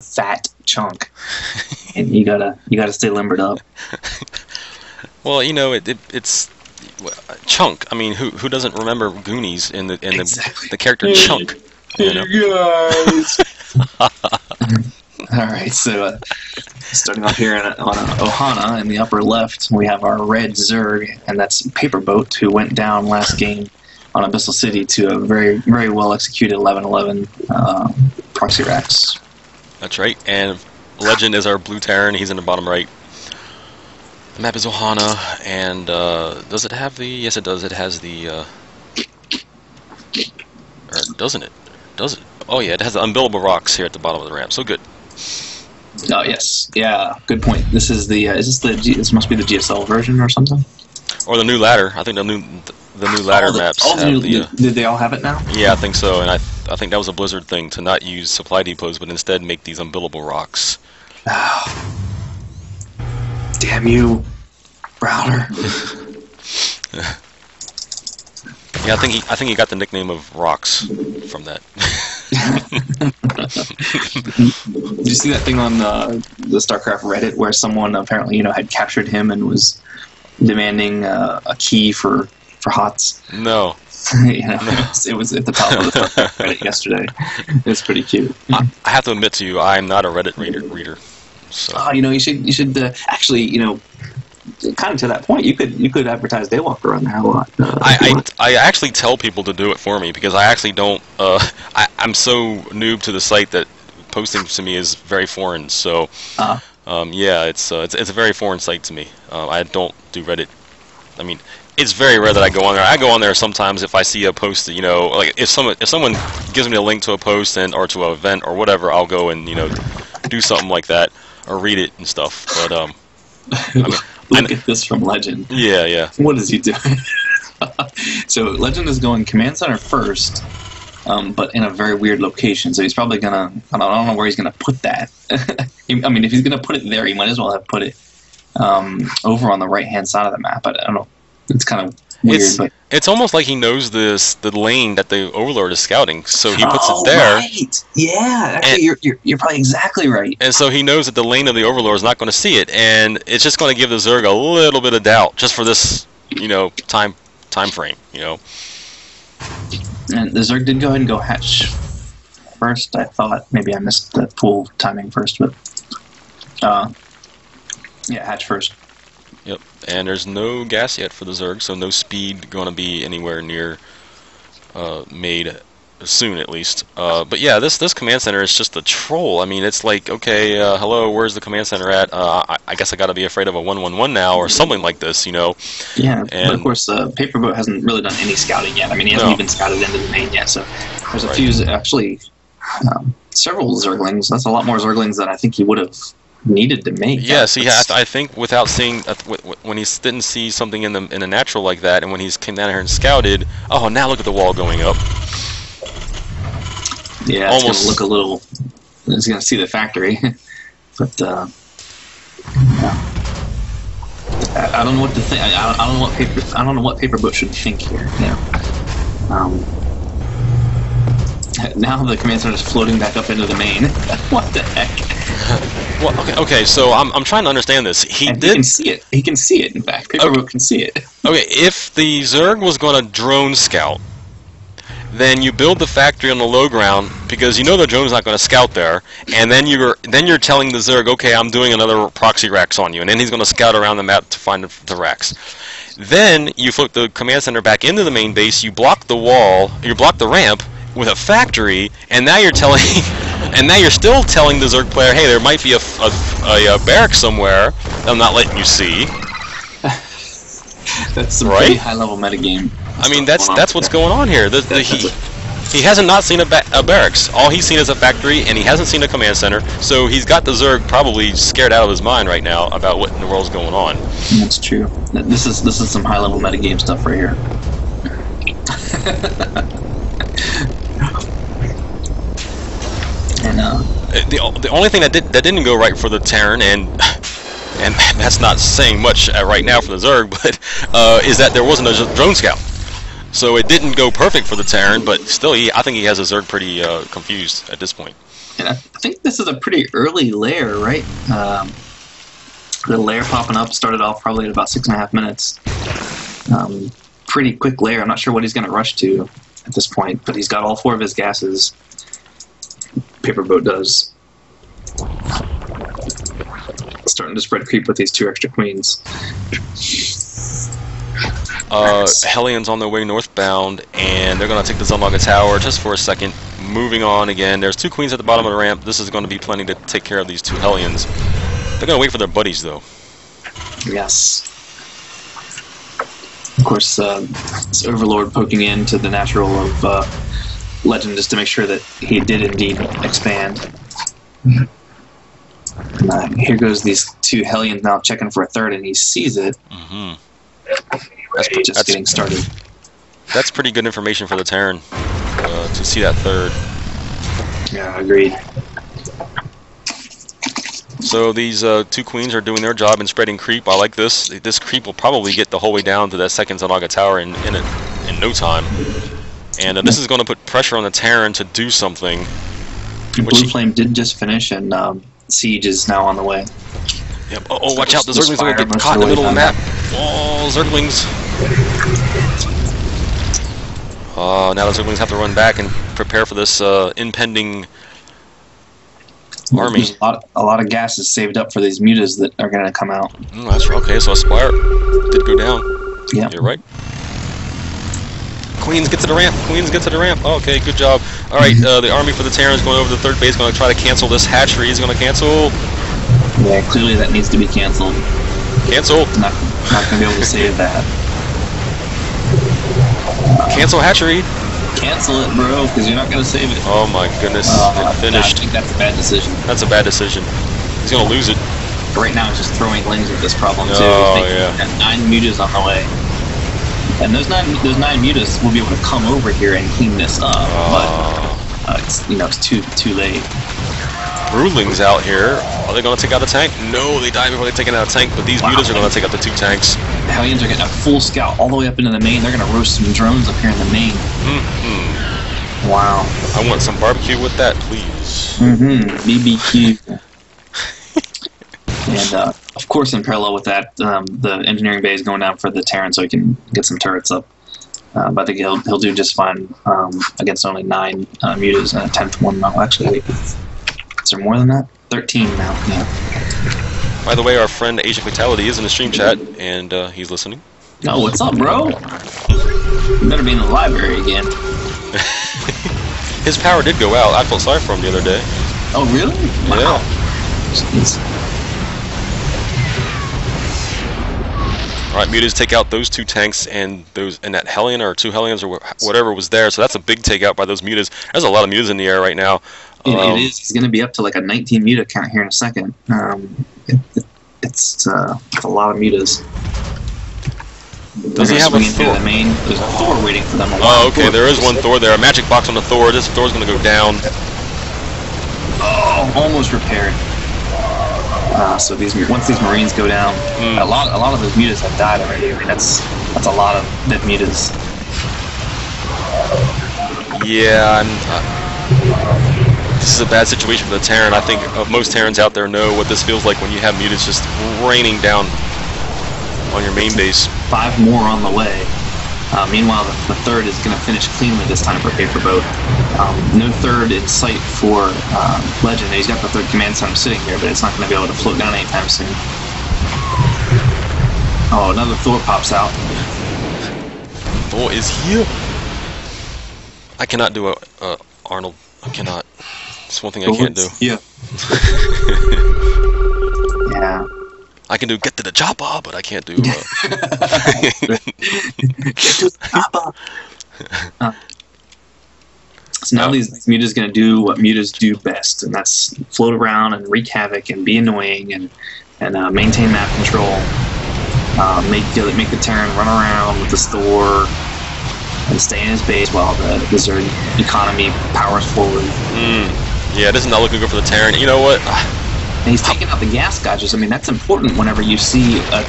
fat chunk, and you gotta stay limbered up. Well, you know, it's Chunk. I mean, who doesn't remember Goonies and the character Chunk? You know? Guys. All right, so starting off here on Ohana in the upper left, we have our red Zerg, and that's Paperboat, who went down last game on Abyssal City to a very, very well executed 11-11 proxy racks. That's right, and Legend is our blue Terran. He's in the bottom right. The map is Ohana, and does it have the? Yes, it does. It has the. Or doesn't it? Does it? Oh yeah, it has the unbuildable rocks here at the bottom of the ramp. So good. Oh yes, yeah, good point. This is the. This must be the GSL version or something. Or the new ladder. I think the new ladder maps. Did they all have it now? Yeah, I think so. And I think that was a Blizzard thing to not use supply depots, but instead make these unbuildable rocks. Oh. Damn you, Browder. Yeah, I think he got the nickname of Rocks from that. Did you see that thing on the StarCraft Reddit where someone apparently had captured him and was demanding a key for HOTS? No. No. It was at the top of the StarCraft Reddit yesterday. It's pretty cute. I have to admit to you, I'm not a Reddit reader. So. Oh, you should actually, kind of to that point, you could advertise DayWalker on there a lot. I actually tell people to do it for me because I actually don't. I'm so noob to the site that posting to me is very foreign. So, yeah, it's a very foreign site to me. I don't do Reddit. I mean, it's very rare that I go on there. I go on there sometimes if I see a post that, like if someone gives me a link to a post or to an event or whatever, I'll go and do something like that or read it and stuff. But Look at this from Legend. Yeah. What is he doing? So Legend is going command center first, but in a very weird location. So he's probably gonna. I don't know where he's gonna put that. I mean, if he's gonna put it there, he might as well have put it over on the right hand side of the map. I don't know. It's kind of weird. It's almost like he knows the lane that the Overlord is scouting, so he puts it there. Right. Yeah, actually, you're probably exactly right. And so he knows that the lane of the Overlord is not going to see it, and it's just going to give the Zerg a little bit of doubt, just for this, time frame, And the Zerg did go ahead and go hatch first. I thought maybe I missed the pool timing first, but yeah, hatch first. Yep, and there's no gas yet for the Zerg, so no speed going to be anywhere near made soon, at least. But yeah, this command center is just a troll. I mean, it's like, okay, hello, where's the command center at? I guess I got to be afraid of a 1-1-1 now, or something like this, Yeah, but of course, Paperboat hasn't really done any scouting yet. I mean, he hasn't even scouted into the main yet, so there's a few, actually, several Zerglings. That's a lot more Zerglings than I think he would have needed to make. Yes, he has. I think without seeing when he didn't see something in a natural like that, and when he came down here and scouted, oh, now look at the wall going up. Yeah, it's gonna look a little. It's gonna see the factory, but yeah. I don't know what to think. I don't know what Paperboat should think here. Now the command center is floating back up into the main. What the heck? Well, okay. So I'm trying to understand this. He can see it. He can see it. In fact, Paperboat can see it. Okay, if the Zerg was going to drone scout, then you build the factory on the low ground because the drone's not going to scout there, and then you're telling the Zerg, okay, I'm doing another proxy racks on you, and then he's going to scout around the map to find the racks. Then you flip the command center back into the main base. You block the wall. You block the ramp with a factory, and now you're telling, and now you're still telling the Zerg player, hey, there might be a barrack somewhere that I'm not letting you see. That's some pretty high-level metagame. I mean, that's what's going on here. He hasn't not seen a barracks. All he's seen is a factory, and he hasn't seen a command center. So he's got the Zerg probably scared out of his mind right now about what in the world's going on. That's true. This is some high-level metagame stuff right here. And the only thing that didn't go right for the Terran, and that's not saying much right now for the Zerg, but is that there wasn't a drone scout. So it didn't go perfect for the Terran, but still, I think he has a Zerg pretty confused at this point. And I think this is a pretty early layer, right? The layer popping up started off probably at about 6.5 minutes. Pretty quick layer. I'm not sure what he's going to rush to at this point, but he's got all 4 of his gases. Paperboat does. Starting to spread creep with these 2 extra queens. Hellions on their way northbound, and they're going to take the Zunlaga Tower just for a second. Moving on again. There's 2 queens at the bottom of the ramp. This is going to be plenty to take care of these 2 Hellions. They're going to wait for their buddies, though. Yes. Of course, this Overlord poking into the natural of Legend just to make sure that he did indeed expand. And, here goes these 2 Hellions now checking for a 3rd, and he sees it. Mm-hmm. That's getting started. That's pretty good information for the Terran to see that 3rd. Yeah, agreed. So these 2 queens are doing their job in spreading creep. I like this. This creep will probably get the whole way down to that 2nd Zunlaga Tower in no time. And this is going to put pressure on the Terran to do something. Blue Flame did just finish, and Siege is now on the way. Yep. Oh, watch out! The Zerglings are going to get caught in the middle of the map. Oh, Zerglings! Now the Zerglings have to run back and prepare for this impending army. There's a lot of gases saved up for these mutas that are going to come out. That's right. Okay, so Aspire did go down. Yeah, you're right. Queens, get to the ramp. Queens, get to the ramp. Okay, good job. All right, the army for the Terran is going over to the 3rd base, going to try to cancel this hatchery. He's going to cancel. Yeah, clearly that needs to be canceled. Cancel. Not going to be able to save that. Cancel hatchery. Cancel it, bro, because you're not going to save it. Oh my goodness, it finished. I think that's a bad decision. That's a bad decision. He's going to lose it. Right now, it's just throwing lings at this problem, too. Oh, yeah. Got 9 mutas on the way. And those nine mutas will be able to come over here and clean this up, but it's too late. Broodling's out here. Are they going to take out a tank? No, they died before they take out a tank, but these mutas are going to take out the 2 tanks. The Hellions are getting a full scout all the way up into the main. They're going to roast some drones up here in the main. Mm-hmm. Wow. I want some barbecue with that, please. Mm-hmm. BBQ. And, of course, in parallel with that, the engineering bay is going down for the Terran so he can get some turrets up. But I think he'll do just fine against only 9 mutas and a 10th one. No, actually, wait. Is there more than that? 13 now, yeah. By the way, our friend Asia Fatality is in the stream chat, and he's listening. Oh, what's up, bro? You better be in the library again. His power did go out. I felt sorry for him the other day. Oh, really? Wow. Yeah. Jeez. Alright, mutas take out those 2 tanks and that Hellion or 2 Hellions or whatever was there, so that's a big takeout by those mutas. There's a lot of mutas in the air right now. It is. He's going to be up to like a 19 muta count here in a second. It's a lot of mutas. Does he have a Thor? The main, there's a Thor waiting for them. Oh, okay, there is one Thor there. A magic box on the Thor. This Thor's going to go down. Oh, almost repaired. So once these Marines go down, a lot of those mutas have died already. I mean, that's a lot of dead mutas. Yeah, this is a bad situation for the Terran. I think most Terrans out there know what this feels like when you have mutas just raining down on your main base. 5 more on the way. Meanwhile, the 3rd is going to finish cleanly this time for Paperboat. No 3rd in sight for Legend. He's got the 3rd command center sitting here, but it's not going to be able to float down anytime soon. Oh, another Thor pops out. Thor is here. I cannot do Arnold. I cannot. It's one thing I can't do. Yeah. Yeah. I can do get to the chopper, but I can't do. Get to the chopper. So now these mutas going to do what mutas do best, and that's float around and wreak havoc and be annoying and maintain map control. Make the Terran run around with the Thor and stay in his base while the Zerg economy powers forward. Yeah, this is not looking good for the Terran. You know what? And he's taking out the gas gouges. I mean, that's important whenever you see a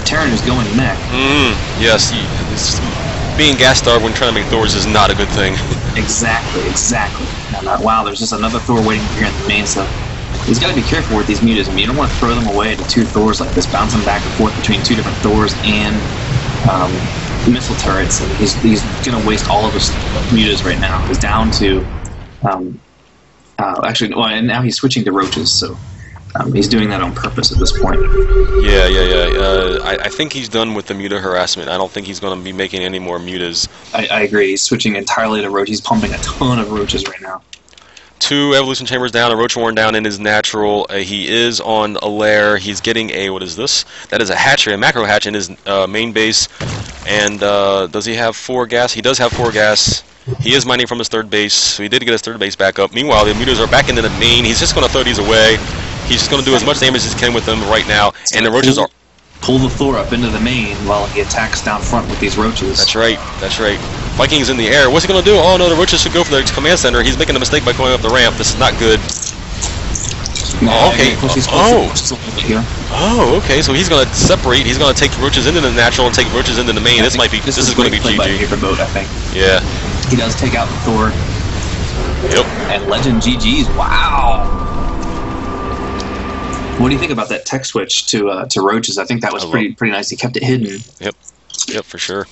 Terran who's going mech. Yes, being gas starved when trying to make Thors is not a good thing. Exactly. And wow, there's just another Thor waiting here in the main, so he's got to be careful with these mutas. I mean, you don't want to throw them away to two Thors like this, bouncing back and forth between two different Thors and missile turrets. And he's going to waste all of his mutas right now. He's down to actually, well, and now he's switching to roaches, so he's doing that on purpose at this point. Yeah. I think he's done with the muta harassment. I don't think he's going to be making any more mutas. I agree. He's switching entirely to roaches. He's pumping a ton of roaches right now. 2 evolution chambers down, a roach warren down in his natural. He is on a lair. He's getting a, what is this? That is a hatchery, a macro hatch in his main base. And does he have 4 gas? He does have 4 gas. He is mining from his third base, so he did get his third base back up. Meanwhile, the mutas are back into the main. He's just going to throw these away. He's just going to do as much damage as he can with them right now. And the roaches are... Pull the Thor up into the main while he attacks down front with these roaches. That's right. Viking's in the air. What's he going to do? Oh, no, the roaches should go for the command center. He's making a mistake by going up the ramp. This is not good. Oh, okay. Okay. So he's going to separate. He's going to take roaches into the natural and take roaches into the main. This is going to be GG. By Paperboat, I think. Yeah. He does take out the Thor. Yep. And Legend GG's. Wow. What do you think about that tech switch to roaches? I think that was pretty nice. He kept it hidden. Yep, for sure.